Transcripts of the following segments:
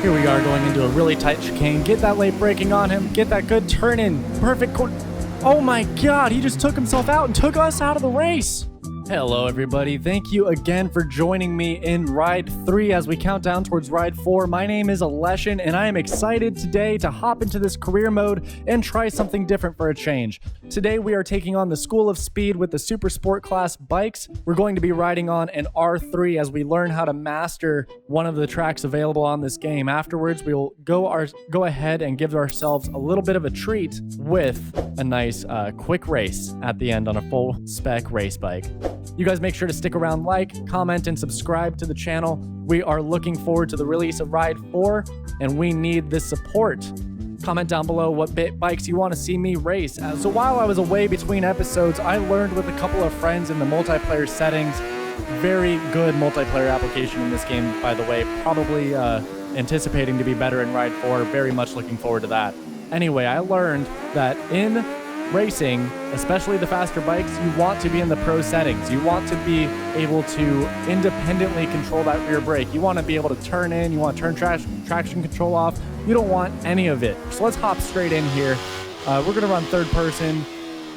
Here we are going into a really tight chicane. Get that late braking on him. Get that good turn in. Perfect corner. Oh my God, he just took himself out and took us out of the race. Hello everybody, thank you again for joining me in Ride 3 as we count down towards Ride 4. My name is Aleshin and I am excited today to hop into this career mode and try something different for a change. Today we are taking on the School of Speed with the Super Sport class bikes. We're going to be riding on an R3 as we learn how to master one of the tracks available on this game. Afterwards we will go ahead and give ourselves a little bit of a treat with a nice quick race at the end on a full spec race bike. You guys make sure to stick around, like, comment, and subscribe to the channel. We are looking forward to the release of Ride 4, and we need this support. Comment down below what bikes you want to see me race. So while I was away between episodes, I learned with a couple of friends in the multiplayer settings. Very good multiplayer application in this game, by the way. Probably anticipating to be better in Ride 4. Very much looking forward to that. Anyway, I learned that in racing, especially the faster bikes, you want to be in the pro settings. You want to be able to independently control that rear brake. You want to be able to turn in, you want to turn traction control off. You don't want any of it. So let's hop straight in here. We're going to run third person.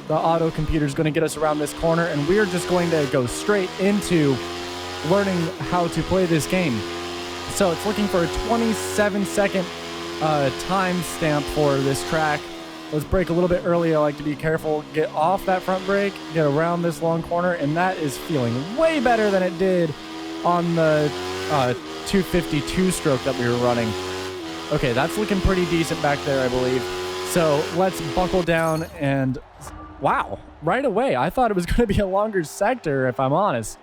The auto computer is going to get us around this corner, and we're just going to go straight into learning how to play this game. So it's looking for a 27-second time stamp for this track. Let's brake a little bit early. I like to be careful. Get off that front brake, get around this long corner, and that is feeling way better than it did on the 252 stroke that we were running. Okay, that's looking pretty decent back there, I believe. So let's buckle down and wow, right away. I thought it was going to be a longer sector, if I'm honest.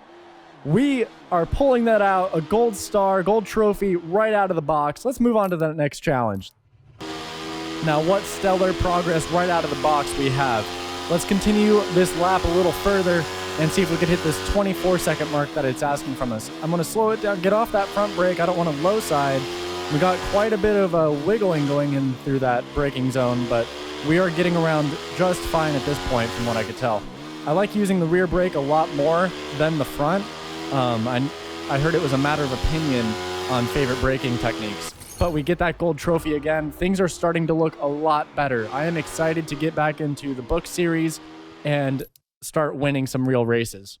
We are pulling that out, a gold star, gold trophy right out of the box. Let's move on to the next challenge. Now, what stellar progress right out of the box we have. Let's continue this lap a little further and see if we can hit this 24-second mark that it's asking from us. I'm going to slow it down, get off that front brake. I don't want to low side. We got quite a bit of wiggling going in through that braking zone, but we are getting around just fine at this point from what I could tell. I like using the rear brake a lot more than the front. I heard it was a matter of opinion on favorite braking techniques. But we get that gold trophy again. Things are starting to look a lot better. I am excited to get back into the book series and start winning some real races.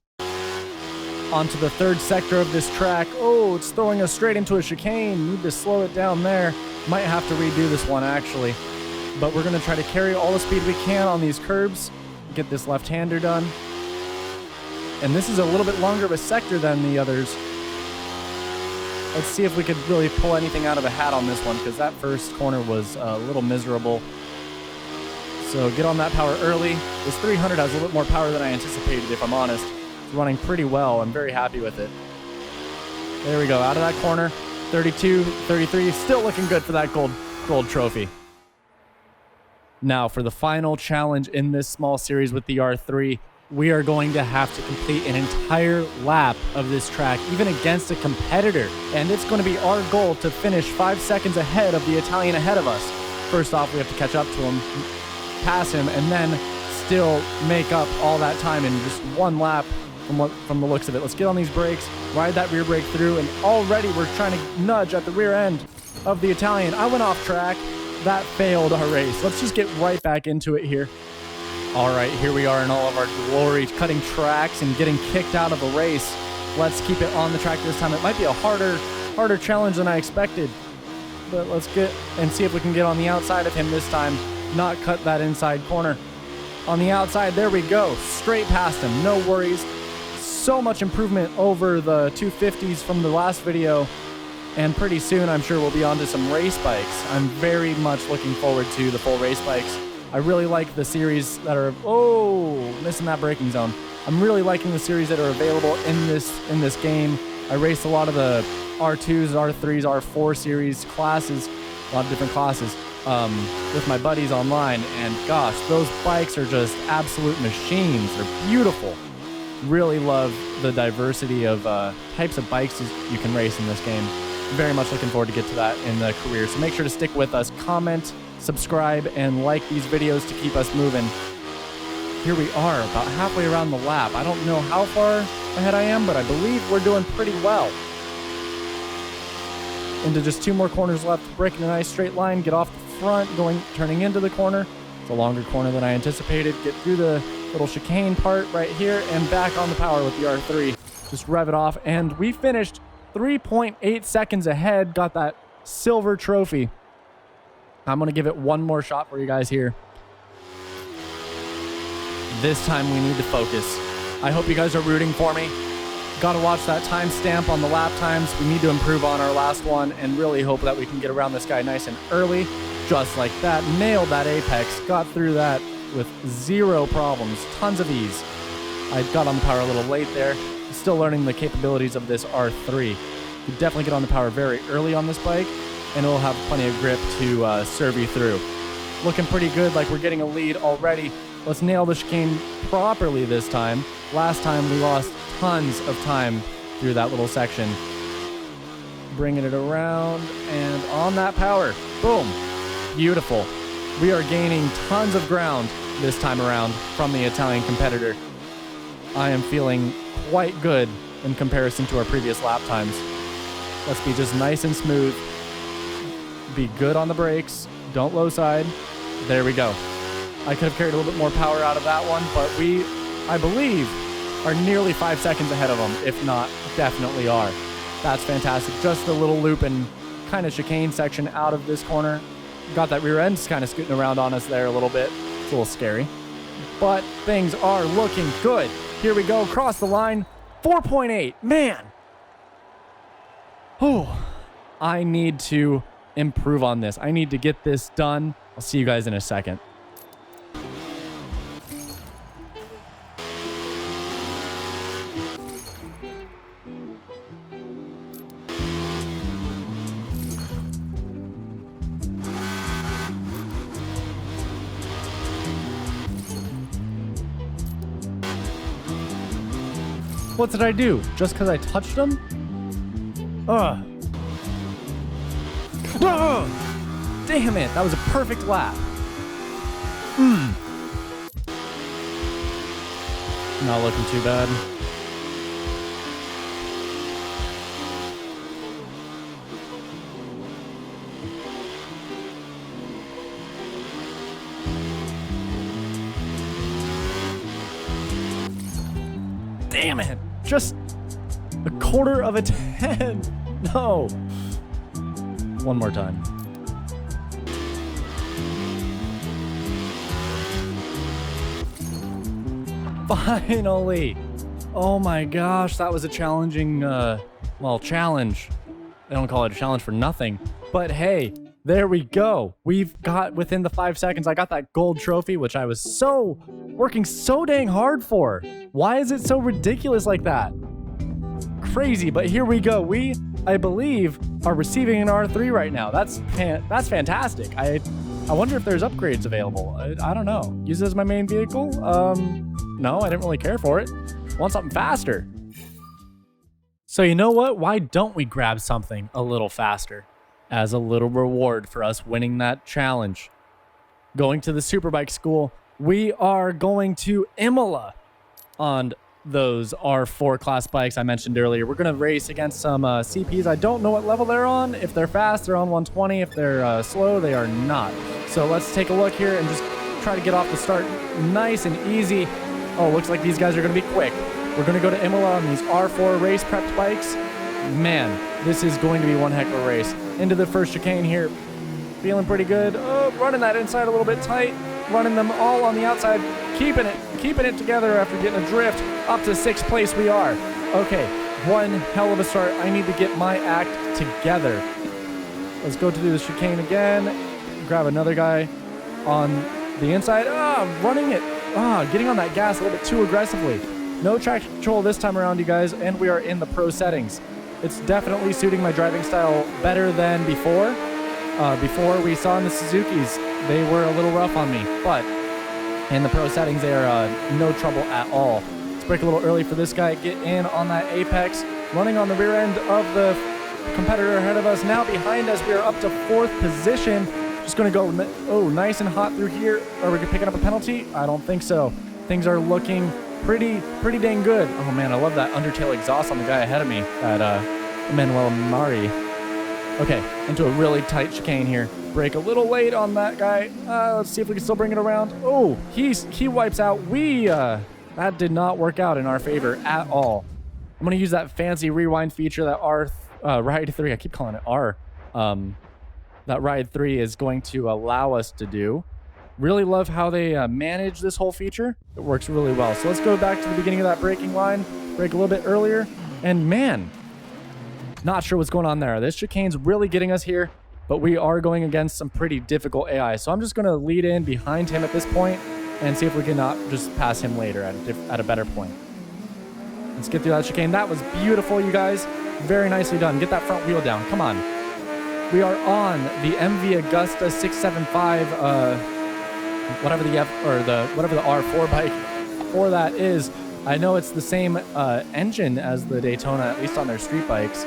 Onto the third sector of this track. Oh, it's throwing us straight into a chicane. Need to slow it down there. Might have to redo this one, actually. But we're going to try to carry all the speed we can on these curbs. Get this left-hander done. And this is a little bit longer of a sector than the others. Let's see if we could really pull anything out of a hat on this one, because that first corner was a little miserable. So get on that power early. This 300 has a little bit more power than I anticipated, if I'm honest. It's running pretty well. I'm very happy with it. There we go, out of that corner. 32, 33, still looking good for that gold trophy. Now for the final challenge in this small series with the R3. We are going to have to complete an entire lap of this track, even against a competitor. And it's going to be our goal to finish 5 seconds ahead of the Italian ahead of us. First off, we have to catch up to him, pass him, and then still make up all that time in just one lap from the looks of it. Let's get on these brakes, ride that rear brake through, and already we're trying to nudge at the rear end of the Italian. I went off track. That failed our race. Let's just get right back into it here. All right, here we are in all of our glory, cutting tracks and getting kicked out of a race. Let's keep it on the track this time. It might be a harder challenge than I expected, but let's get and see if we can get on the outside of him this time, not cut that inside corner. On the outside, there we go, straight past him, no worries. So much improvement over the 250s from the last video, and pretty soon I'm sure we'll be on to some race bikes. I'm very much looking forward to the full race bikes. I really like the series that are, missing that braking zone. I'm really liking the series that are available in this game. I raced a lot of the R2s, R3s, R4 series classes, a lot of different classes with my buddies online. And gosh, those bikes are just absolute machines. They're beautiful. Really love the diversity of types of bikes you can race in this game. Very much looking forward to get to that in the career. So make sure to stick with us, comment, subscribe, and like these videos to keep us moving. Here we are, about halfway around the lap. I don't know how far ahead I am, but I believe we're doing pretty well. Into just 2 more corners left, breaking a nice straight line, get off the front, turning into the corner. It's a longer corner than I anticipated. Get through the little chicane part right here and back on the power with the R3. Just rev it off, and we finished 3.8 seconds ahead. Got that silver trophy. I'm going to give it one more shot for you guys here. This time we need to focus. I hope you guys are rooting for me. Got to watch that timestamp on the lap times. We need to improve on our last one and really hope that we can get around this guy nice and early. Just like that. Nailed that apex. Got through that with 0 problems. Tons of ease. I got on the power a little late there. Still learning the capabilities of this R3. You definitely get on the power very early on this bike, and it'll have plenty of grip to serve you through. Looking pretty good, like we're getting a lead already. Let's nail the chicane properly this time. Last time we lost tons of time through that little section. Bringing it around and on that power. Boom. Beautiful. We are gaining tons of ground this time around from the Italian competitor. I am feeling quite good in comparison to our previous lap times. Let's be just nice and smooth. Be good on the brakes. Don't low side. There we go. I could have carried a little bit more power out of that one, but we, I believe, are nearly 5 seconds ahead of them. If not, definitely are. That's fantastic. Just a little loop and kind of chicane section out of this corner. Got that rear end kind of scooting around on us there a little bit. It's a little scary. But things are looking good. Here we go, across the line. 4.8, man. Oh, I need to improve on this. I need to get this done. I'll see you guys in a second. What did I do? Just because I touched them? Ugh. Ugh. Damn it. That was a perfect lap. Not looking too bad. Damn it. Just a quarter of a 10. No. One more time. Finally. Oh my gosh, that was a challenging, challenge. I don't call it a challenge for nothing. But hey, there we go. We've got within the 5 seconds. I got that gold trophy, which I was working so dang hard for. Why is it so ridiculous like that? Crazy, but here we go. We, I believe, are receiving an R3 right now. That's fantastic. I wonder if there's upgrades available. I don't know. Use it as my main vehicle? No, I didn't really care for it. Want something faster. So you know what? Why don't we grab something a little faster as a little reward for us winning that challenge? Going to the Superbike school, we are going to Imola on those R4 class bikes I mentioned earlier. We're going to race against some CPs. I don't know what level they're on. If they're fast, they're on 120. If they're slow, they are not. So let's take a look here and just try to get off the start nice and easy. Oh, looks like these guys are going to be quick. We're going to go to Imola on these R4 race prepped bikes. Man, this is going to be one heck of a race. Into the first chicane here. Feeling pretty good. Oh, running that inside a little bit tight. Running them all on the outside. Keeping it together after getting a drift. Up to 6th place we are. Okay, one hell of a start. I need to get my act together. Let's go to do the chicane again. Grab another guy on the inside. Running it. Getting on that gas a little bit too aggressively. No traction control this time around, you guys, and we are in the pro settings. It's definitely suiting my driving style better than before. Before we saw in the Suzukis, they were a little rough on me, but in the pro settings, they are no trouble at all. Let's brake a little early for this guy. Get in on that apex. Running on the rear end of the competitor ahead of us. Now behind us, we are up to 4th position. Just going to go, nice and hot through here. Are we picking up a penalty? I don't think so. Things are looking pretty dang good. Oh man, I love that undertail exhaust on the guy ahead of me, that Emmanuel Mari. Okay, into a really tight chicane here. Brake a little late on that guy. Let's see if we can still bring it around. Oh, he wipes out. That did not work out in our favor at all. I'm gonna use that fancy rewind feature that Ride 3, I keep calling it R, that Ride 3 is going to allow us to do. Really love how they manage this whole feature. It works really well. So let's go back to the beginning of that braking line, brake a little bit earlier, and man, not sure what's going on there. This chicane's really getting us here, but we are going against some pretty difficult AI. So I'm just gonna lead in behind him at this point and see if we can not just pass him later at a better point. Let's get through that chicane. That was beautiful, you guys. Very nicely done. Get that front wheel down. Come on. We are on the MV Agusta 675, whatever the R4 bike for that is. I know it's the same engine as the Daytona, at least on their street bikes.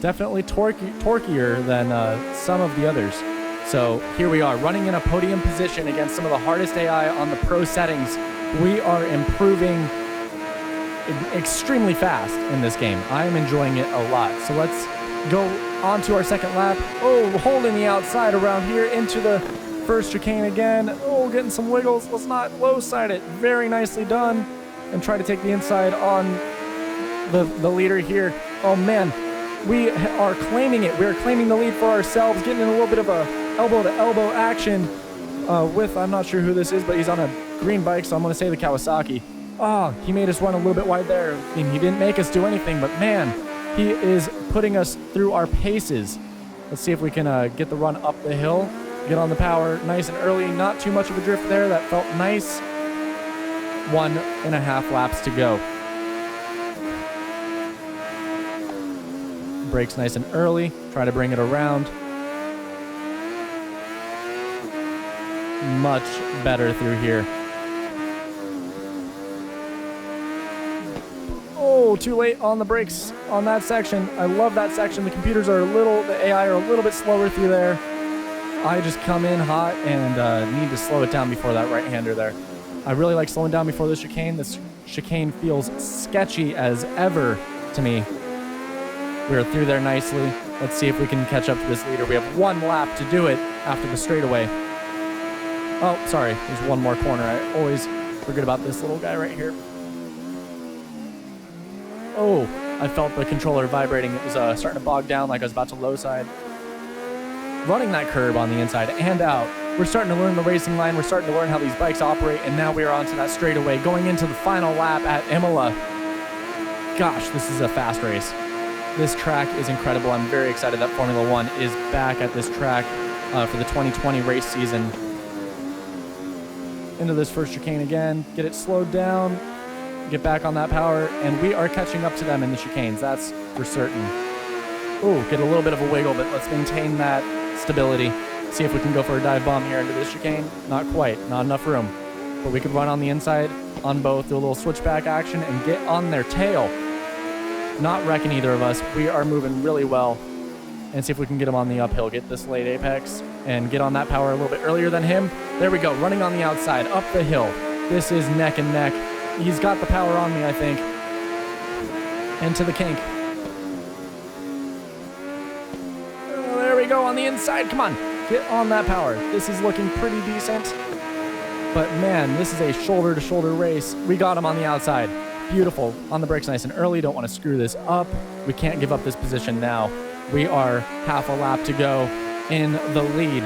Definitely torquier than some of the others. So here we are, running in a podium position against some of the hardest AI on the pro settings. We are improving extremely fast in this game. I am enjoying it a lot. So let's go on to our second lap. Oh, holding the outside around here into the first chicane again. Oh, getting some wiggles. Let's not low side it. Very nicely done. And try to take the inside on the leader here. Oh man, we are claiming it. We are claiming the lead for ourselves, getting in a little bit of a elbow to elbow action with, I'm not sure who this is, but he's on a green bike, so I'm gonna say the Kawasaki. Oh, he made us run a little bit wide there. I mean, he didn't make us do anything, but man, he is putting us through our paces. Let's see if we can get the run up the hill, get on the power nice and early. Not too much of a drift there. That felt nice. 1.5 laps to go. Brakes nice and early. Try to bring it around. Much better through here. Oh, too late on the brakes on that section. I love that section. The computers are the AI are a little bit slower through there. I just come in hot and need to slow it down before that right-hander there. I really like slowing down before this chicane. This chicane feels sketchy as ever to me. We're through there nicely. Let's see if we can catch up to this leader. We have 1 lap to do it after the straightaway. Oh, sorry, there's one more corner. I always forget about this little guy right here. Oh, I felt the controller vibrating. It was starting to bog down like I was about to low side. Running that curb on the inside and out. We're starting to learn the racing line. We're starting to learn how these bikes operate, and now we are onto that straightaway, going into the final lap at Imola. Gosh, this is a fast race. This track is incredible. I'm very excited that Formula One is back at this track for the 2020 race season. Into this first chicane again, get it slowed down, get back on that power, and we are catching up to them in the chicanes, that's for certain. Ooh, get a little bit of a wiggle, but let's maintain that stability. See if we can go for a dive bomb here into this chicane. Not quite, not enough room. But we could run on the inside on both, do a little switchback action, and get on their tail. Not wrecking either of us. We are moving really well. And see if we can get him on the uphill, get this late apex, and get on that power a little bit earlier than him. There we go, running on the outside, up the hill. This is neck and neck. He's got the power on me, I think. Into the kink. Oh, there we go, on the inside, come on. Get on that power. This is looking pretty decent. But man, this is a shoulder-to-shoulder race. We got him on the outside. Beautiful. On the brakes nice and early. Don't want to screw this up. We can't give up this position now. We are half a lap to go in the lead.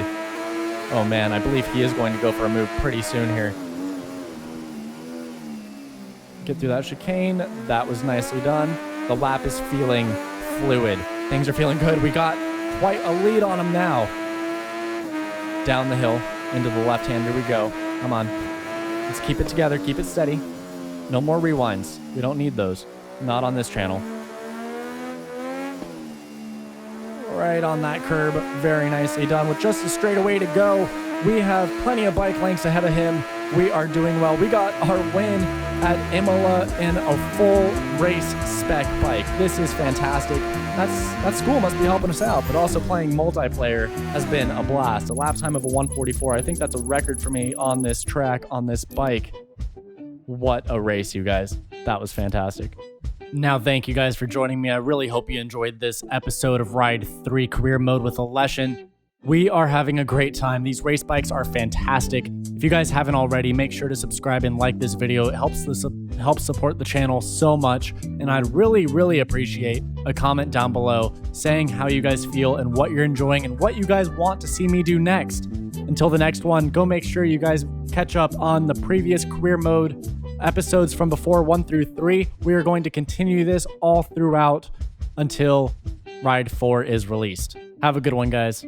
Oh man, I believe he is going to go for a move pretty soon here. Get through that chicane. That was nicely done. The lap is feeling fluid. Things are feeling good. We got quite a lead on him now. Down the hill, into the left hand. Here we go. Come on. Let's keep it together. Keep it steady. No more rewinds. We don't need those. Not on this channel. Right on that curb. Very nicely done. With just a straightaway to go, we have plenty of bike lengths ahead of him. We are doing well. We got our win at Imola in a full race spec bike. This is fantastic. That school must be helping us out, but also playing multiplayer has been a blast. A lap time of a 1:44. I think that's a record for me on this track, on this bike. What a race, you guys. That was fantastic. Now, thank you guys for joining me. I really hope you enjoyed this episode of Ride 3 Career Mode with Aleshin. We are having a great time. These race bikes are fantastic. If you guys haven't already, make sure to subscribe and like this video. It helps support the channel so much, and I'd really appreciate a comment down below saying how you guys feel and what you're enjoying and what you guys want to see me do next. Until the next one, go make sure you guys catch up on the previous Career Mode episodes from before 1 through 3. We are going to continue this all throughout until Ride 4 is released. Have a good one, guys.